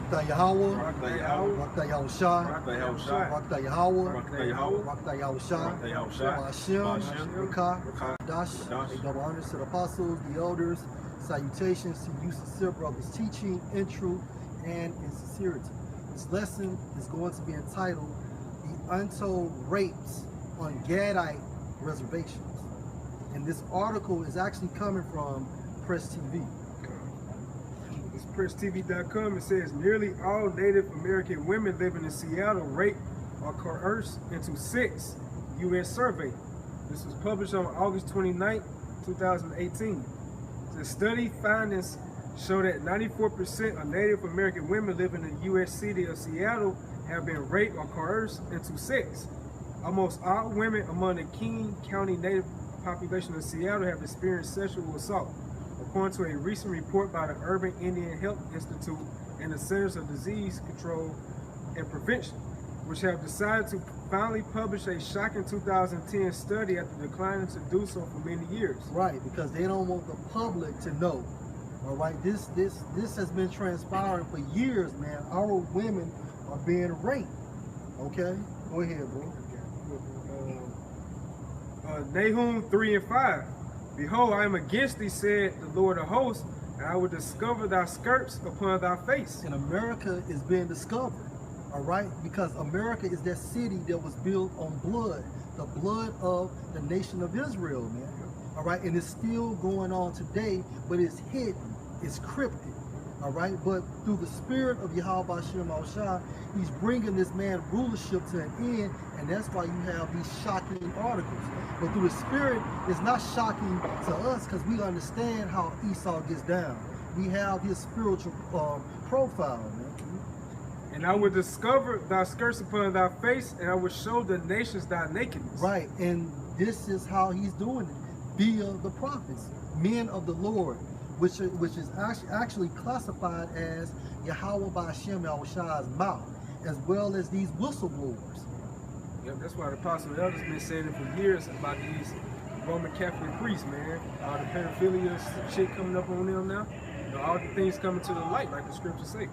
Rakta Yahweh, Rakta Yahweh, Rakta Yahushua, Rakta Yahushua, Rakta Yahweh, Rakta Yahweh, Rakta Yahushua, Rakta Yahushua, Ba'ashem, Ba'ashem, Rakah, Rakah, Dash, Dash. a double honors to the apostles, the elders, salutations to you sincere brothers, teaching in truth and in sincerity. This lesson is going to be entitled The Untold Rapes on Gadite Reservations. And this article is actually coming from Press TV. It's PressTV.com. It says nearly all Native American women living in Seattle raped or coerced into sex. U.S. survey. This was published on August 29, 2018. The study findings show that 94% of Native American women living in the U.S. city of Seattle have been raped or coerced into sex. Almost all women among the King County Native population of Seattle have experienced sexual assault, according to a recent report by the Urban Indian Health Institute and the Centers of Disease Control and Prevention, which have decided to finally publish a shocking 2010 study after declining to do so for many years. Right, because they don't want the public to know. All right, this has been transpiring for years, man. Our women are being raped. Okay, go ahead, bro. Nahum 3 and 5. Behold, I am against thee, said the Lord of hosts, and I will discover thy skirts upon thy face. And America is being discovered. All right, because America is that city that was built on blood, the blood of the nation of Israel, man. All right, and it's still going on today, but it's hidden, it's cryptic. All right, but through the spirit of Yahweh Shem Shah, he's bringing this man rulership to an end, and that's why you have these shocking articles. But through the spirit, it's not shocking to us because we understand how Esau gets down. We have his spiritual profile, man. And I will discover thy skirts upon thy face, and I will show the nations thy nakedness. Right, and this is how he's doing it via the prophets, men of the Lord, which is actually classified as Yahweh by Hashem Yahushua's mouth, as well as these whistleblowers. Yep, that's why the apostle and elders been saying it for years about these Roman Catholic priests, man. All the pedophilia shit coming up on them now. You know, all the things coming to the light, like the scriptures say.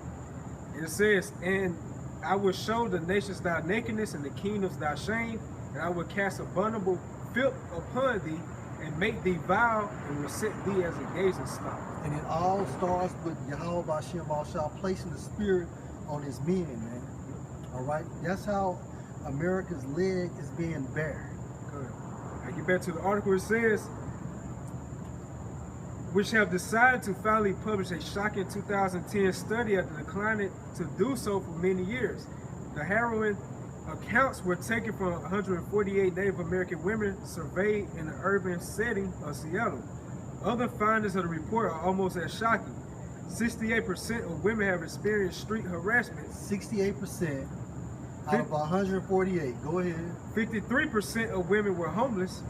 And it says, and I will show the nations thy nakedness and the kingdoms thy shame, and I will cast abominable filth upon thee, and make thee vile, and will set thee as a gazing stock. And it all starts with Yahweh B'Shem Shah placing the spirit on his men, man. All right, that's how America's leg is being bare. Good. I get back to the article. It says, which have decided to finally publish a shocking 2010 study after declining to do so for many years. The harrowing accounts were taken from 148 Native American women surveyed in the urban setting of Seattle. Other findings of the report are almost as shocking. 68% of women have experienced street harassment. 68% out of 148. Go ahead. 53% of women were homeless.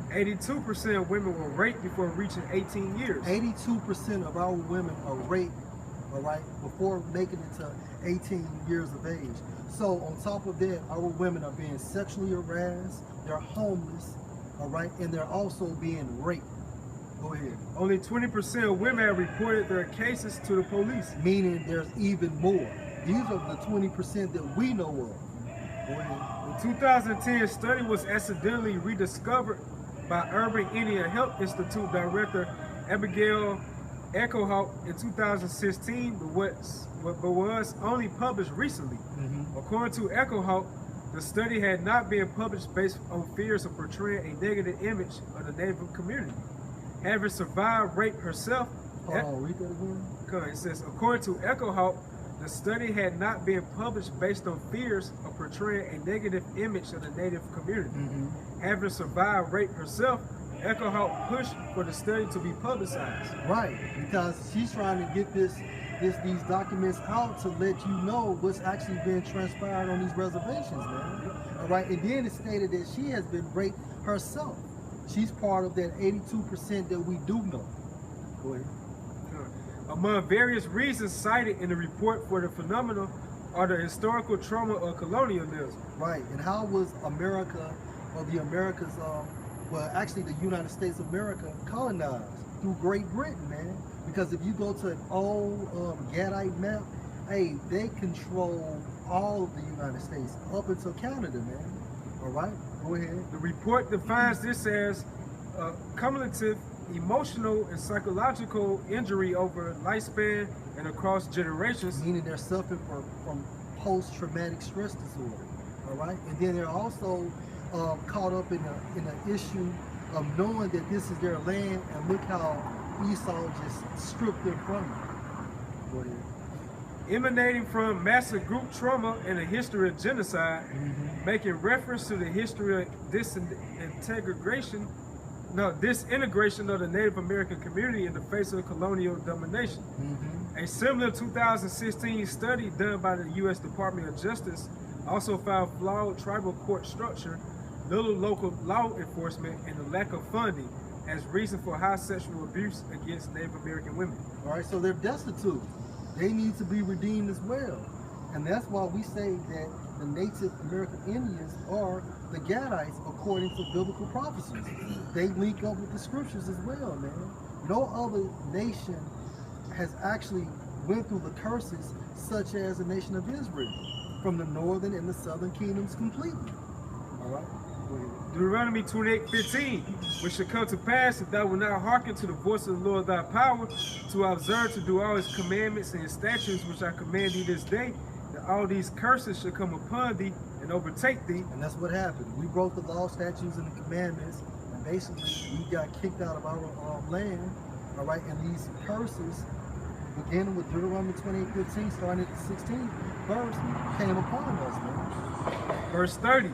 82% of women were raped before reaching 18 years. 82% of our women are raped, all right, before making it to 18 years of age. So on top of that, our women are being sexually harassed, they're homeless, all right, and they're also being raped. Go ahead. Only 20% of women have reported their cases to the police. Meaning there's even more. These are the 20% that we know of. Go ahead. The 2010 study was accidentally rediscovered by Urban Indian Health Institute Director Abigail Echohawk in 2016, but was only published recently. According to Echohawk, the study had not been published based on fears of portraying a negative image of the Native community. Having survived rape herself, Hold on, read that again. it says, according to Echohawk, the study had not been published based on fears of portraying a negative image of the Native community. Having survived rape herself, Echohawk pushed for the study to be publicized. Right, because she's trying to get these documents out to let you know what's actually been transpired on these reservations, man. All right, and then it stated that she has been raped herself. She's part of that 82% that we do know. Go ahead. Among various reasons cited in the report for the phenomenon are the historical trauma of colonialism. Right, and how was America, or the Americas, well, actually the United States of America colonized? Through Great Britain, man. Because if you go to an old Gadite map, hey, they control all of the United States up until Canada, man. All right, go ahead. The report defines this as cumulative emotional and psychological injury over lifespan and across generations. Meaning they're suffering from post-traumatic stress disorder. All right, and then they're also caught up in the issue of knowing that this is their land, and look how Esau just stripped them from it. Go ahead. Emanating from massive group trauma and a history of genocide, making reference to the history of disintegration of the Native American community in the face of colonial domination. A similar 2016 study done by the U.S. Department of Justice also found flawed tribal court structure, little local law enforcement, and the lack of funding as reason for high sexual abuse against Native American women. All right, so they're destitute. They need to be redeemed as well. And that's why we say that the Native American Indians are the Gadites according to biblical prophecies. They link up with the scriptures as well, man. No other nation has actually went through the curses such as the nation of Israel, from the northern and the southern kingdoms completely. All right? Deuteronomy 28:15, which shall come to pass if thou wilt not hearken to the voice of the Lord thy power, to observe to do all his commandments and his statutes which I command thee this day, that all these curses shall come upon thee and overtake thee. And that's what happened. We broke the law, statutes, and the commandments, and basically we got kicked out of our land. All right, and these curses, beginning with Deuteronomy 28:15, starting at the 16th verse, came upon us, man. Verse 30.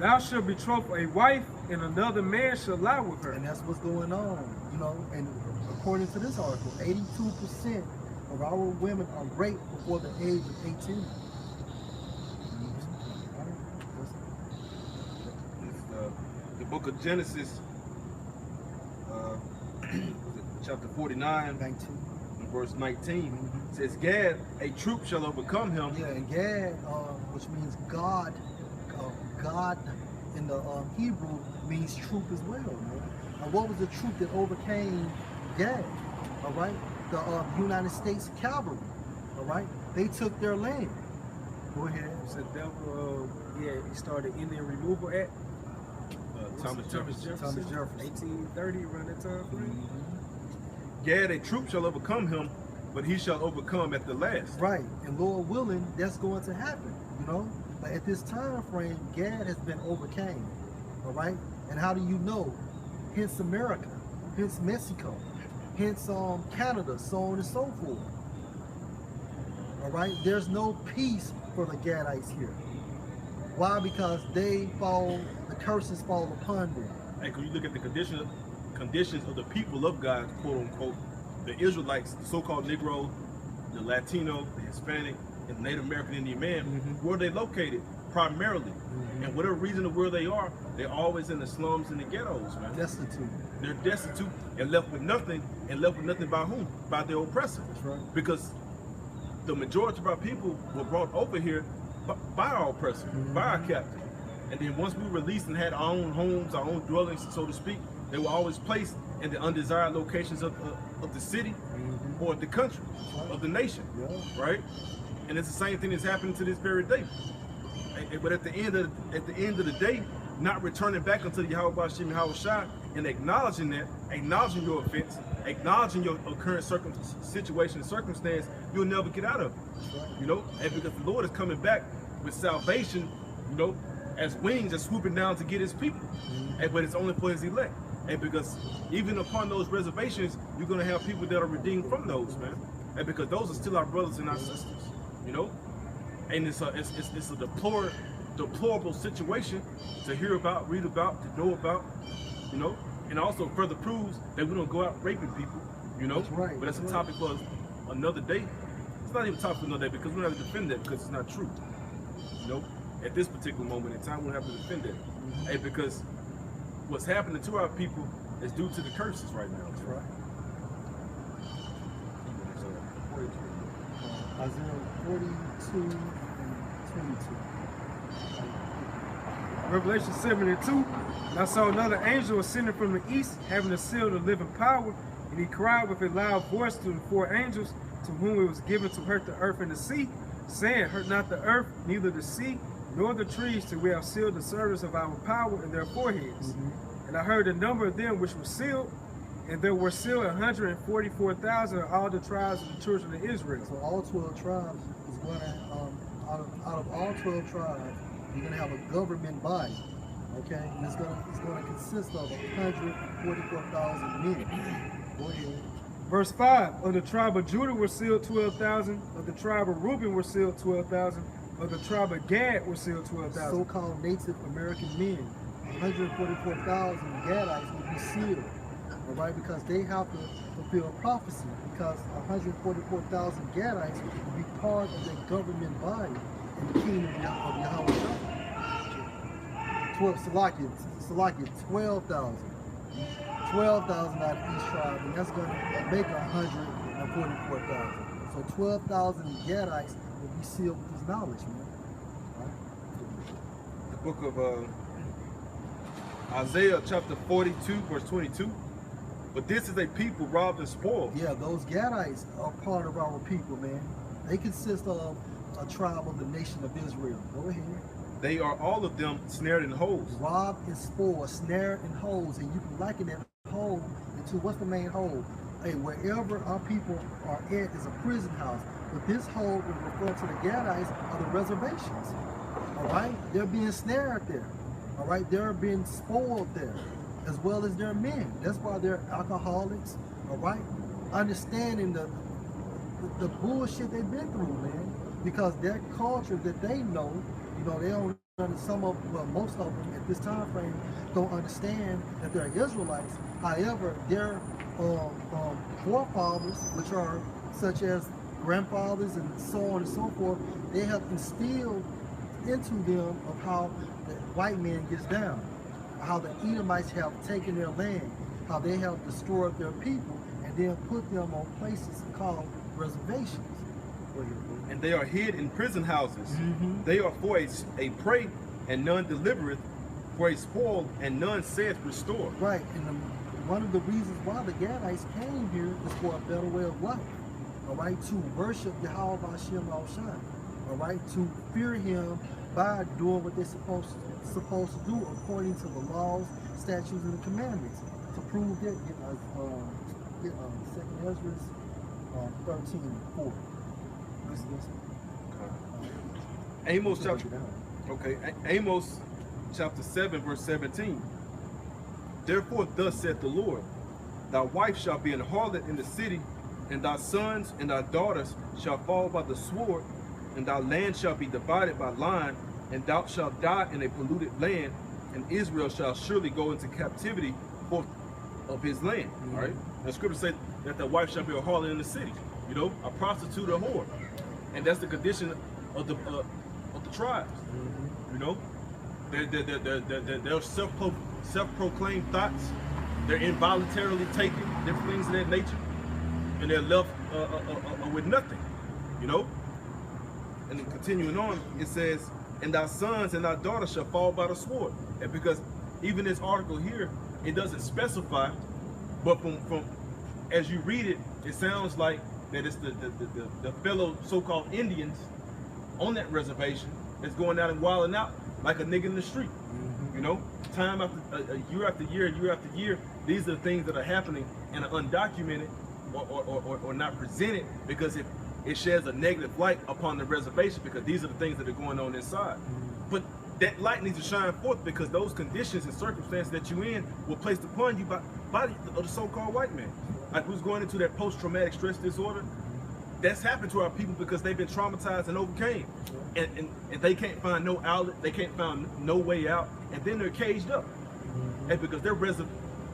Thou shalt betroth a wife, and another man shall lie with her. And that's what's going on, you know. And according to this article, 82% of our women are raped before the age of 18. It's the book of Genesis, chapter 49, 19. and verse 19. Says, Gad, a troop shall overcome him. Yeah, and Gad, which means God. God in the Hebrew means troop as well, man. And what was the troop that overcame Gad? All right, the United States cavalry. All right, they took their land. Go ahead. So he started Indian Removal Act. Thomas Jefferson. 1830, around that time frame. Gad, a troop shall overcome him, but he shall overcome at the last. Right, and Lord willing, that's going to happen, you know. But at this time frame, Gad has been overcame, all right? And how do you know? Hence America, hence Mexico, hence Canada, so on and so forth. All right, there's no peace for the Gadites here. Why? Because the curses fall upon them. And when you look at the conditions of the people of God, quote unquote, the Israelites, the so-called Negro, the Latino, the Hispanic, and the Native American Indian man, where they located primarily, and whatever reason of where they are, they're always in the slums and the ghettos, man. Destitute. They're destitute and left with nothing, by whom? By their oppressor. That's right. Because the majority of our people were brought over here by our oppressor, by our captain. And then once we released and had our own homes, our own dwellings, so to speak, they were always placed in the undesired locations of the city or the country, of the nation, right? And it's the same thing that's happening to this very day. But at the end of the day, not returning back unto the Yahweh Shem Shai and acknowledging your offense, acknowledging your current situation and circumstance, you'll never get out of it. You know, and because the Lord is coming back with salvation, you know, as wings are swooping down to get his people. But it's only for his elect. And because even upon those reservations, you're gonna have people that are redeemed from those, man. And because those are still our brothers and our sisters, you know. And it's a deplorable situation to hear about, read about, to know about, you know. And also further proves that we don't go out raping people, you know. That's right. But that's a topic for another day. It's not even a topic for another day because we don't have to defend that because it's not true, you know. At this particular moment in time, we don't have to defend that. Hey, because what's happening to our people is due to the curses right now. That's right. Isaiah 42 and 22. Revelation 7:2. And I saw another angel ascending from the east, having a seal of the living power, and he cried with a loud voice to the four angels, to to whom it was given to hurt the earth and the sea, saying, hurt not the earth, neither the sea, nor the trees, till we have sealed the servants of our power in their foreheads. And I heard the number of them which were sealed, and there were sealed 144,000 of all the tribes of the children of Israel. So all 12 tribes is going to, out of all 12 tribes, you're going to have a government body, okay? And it's going to consist of 144,000 men. Go ahead. Verse 5, of the tribe of Judah were sealed 12,000, of the tribe of Reuben were sealed 12,000, of the tribe of Gad were sealed 12,000. So-called Native American men, 144,000 Gadites will be sealed, all right, because they have to fulfill prophecy, because 144,000 Gadites will be part of the government body in the kingdom of Yahweh. 12,000. 12,000 out of each tribe, and that's going to make 144,000. So 12,000 Gadites will be sealed with this knowledge, man. The book of Isaiah chapter 42, verse 22. But this is a people robbed and spoiled. Yeah, those Gadites are part of our people, man. They consist of a tribe of the nation of Israel. Go ahead. They are all of them snared in holes. Robbed and spoiled, snared in holes, and you can liken that hole into what's the main hole? Hey, wherever our people are at is a prison house. But this hole would refer to the Gadites are the reservations. All right, they're being snared there. All right, they're being spoiled there, as well as their men. That's why they're alcoholics. All right, understanding the bullshit they've been through, man, because their culture that they know, you know, they don't. Most of them at this time frame don't understand that they're Israelites. However, their forefathers, which are such as grandfathers and so on and so forth, they have instilled into them of how the white man gets down, how the Edomites have taken their land, how they have destroyed their people, and then put them on places called reservations. And they are hid in prison houses. They are for a prey, and none delivereth, for a spoil, and none saith restore. Right, and one of the reasons why the Gadites came here is for a better way of life. All right, to worship Yahweh Hashem Al-Shai. All right, to fear Him by doing what they're supposed to do according to the laws, statutes, and the commandments. To prove that, get 2 Ezra 13:4. Amos chapter 7, verse 17. Therefore thus saith the Lord, thy wife shall be an harlot in the city, and thy sons and thy daughters shall fall by the sword, and thy land shall be divided by line, and thou shalt die in a polluted land, and Israel shall surely go into captivity forth of his land. All right. The scripture says that the wife shall be a harlot in the city, you know, a prostitute or whore. And that's the condition of the tribes. You know, they're self-proclaimed thoughts. They're involuntarily taken, different things of that nature, and they're left with nothing. You know. And then continuing on, it says, "And thy sons and thy daughters shall fall by the sword." And because even this article here, it doesn't specify, but from as you read it, it sounds like that it's the fellow so-called Indians on that reservation that's going out and wilding out like a nigga in the street. You know, time after year after year, these are the things that are happening and are undocumented or not presented because it sheds a negative light upon the reservation, because these are the things that are going on inside. But that light needs to shine forth, because those conditions and circumstances that you're in were placed upon you by the so-called white man. Like who's going into that post-traumatic stress disorder. That's happened to our people because they've been traumatized and overcame. And they can't find no outlet, they can't find no way out, and then they're caged up. And because they're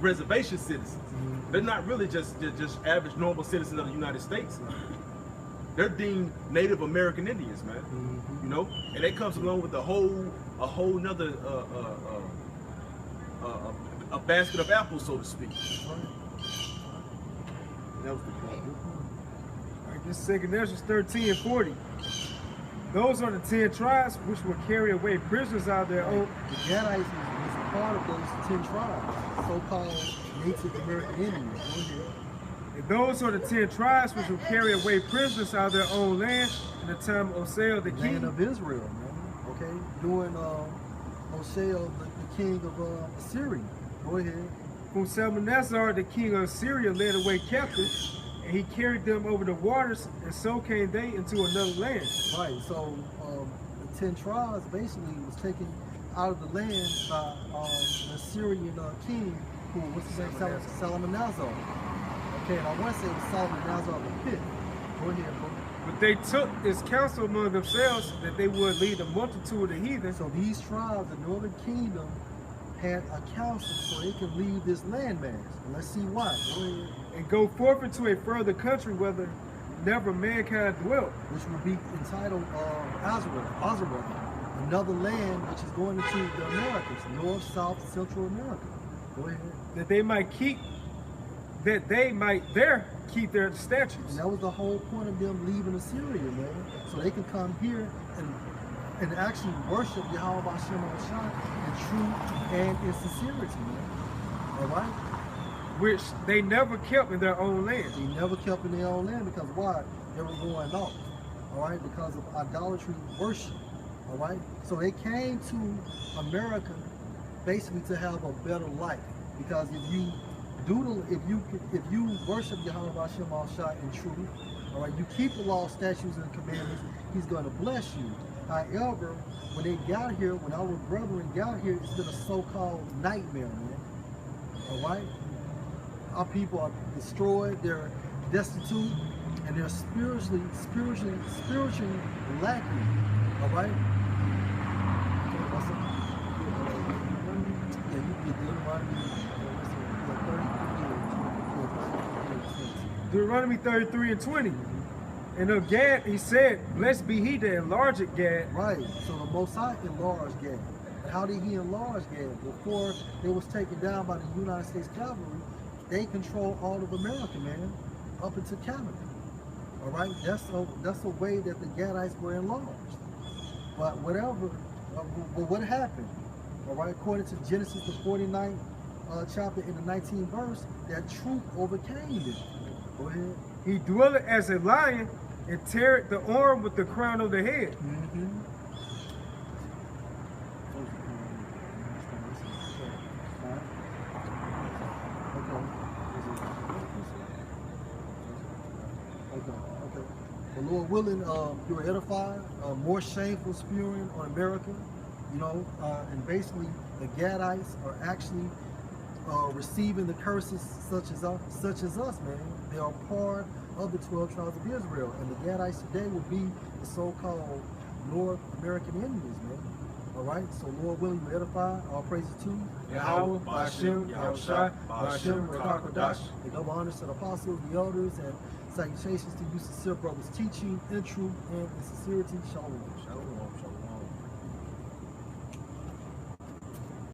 reservation citizens. They're not really just average normal citizens of the United States. They're deemed Native American Indians, man. You know, and that comes along with a whole nother a basket of apples, so to speak. That was the point. All right, this 2 Ezra 13:40. Those are the 10 tribes which will carry away prisoners out of their own. The Gadites is a part of those 10 tribes, so-called Native American Indians. And those are the 10 tribes which will carry away prisoners out of their own land in the time of Hosea the Land king. of Israel, man. Okay, during Hosea, the king of Assyria. Go ahead. Whom Salmanasar the king of Syria led away captive, and he carried them over the waters, and so came they into another land. Right. So the 10 tribes basically was taken out of the land by the Assyrian king, who what's his name? Salmanasar. Okay, and I want to say it was Salmanasar the fifth. Go ahead, bro. But they took his counsel among themselves that they would lead a multitude of the heathen. So these tribes, the northern kingdom, had a council so they could leave this landmass. And let's see why. Go ahead. And go forth into a further country whether never mankind dwelt. Which would be entitled Azareth, another land which is going into the Americas, North, South, Central America. Go ahead. That they might there keep their statutes. And that was the whole point of them leaving Assyria, man. So they can come here and actually worship Yahweh Hashem in truth and in sincerity, man. All right? Which they never kept in their own land. They never kept in their own land because why? They were going off. All right? Because of idolatry worship. All right? So they came to America basically to have a better life. Because if you worship Yahweh Hashem in truth, all right, you keep the law, statutes, and commandments, He's going to bless you. However, when they got here, when our brethren got here, it's been a so-called nightmare, man. All right, our people are destroyed, they're destitute, and they're spiritually lacking. All right. Okay, what's up? Yeah, you get Deuteronomy 33 and 20. And of Gad, he said, blessed be he that enlargeth Gad. Right. So the Most High enlarged Gad. And how did he enlarge Gad? Before it was taken down by the United States Cavalry, they controlled all of America, man, up into Canada. All right. That's a way that the Gadites were enlarged. But whatever. But what happened? All right. According to Genesis the 49th chapter in the 19th verse, that truth overcame them. Go ahead. He dwelleth as a lion and teareth the arm with the crown of the head. Mm-hmm. Okay. The Lord willing, you were edified. More shameful spewing on America, you know, and basically the Gadites are actually receiving the curses such as us, man. They are part of the 12 tribes of Israel, and the Gadites today will be the so-called North American enemies, man. All right, so Lord willing, you edify. All praises to you. Yahweh, Hashem, Yahushai, Hashem, Rakakodash. The double honors to the apostles, the elders, and salutations to you, sincere brothers, teaching in truth and in sincerity. Shalom. Shalom, shalom.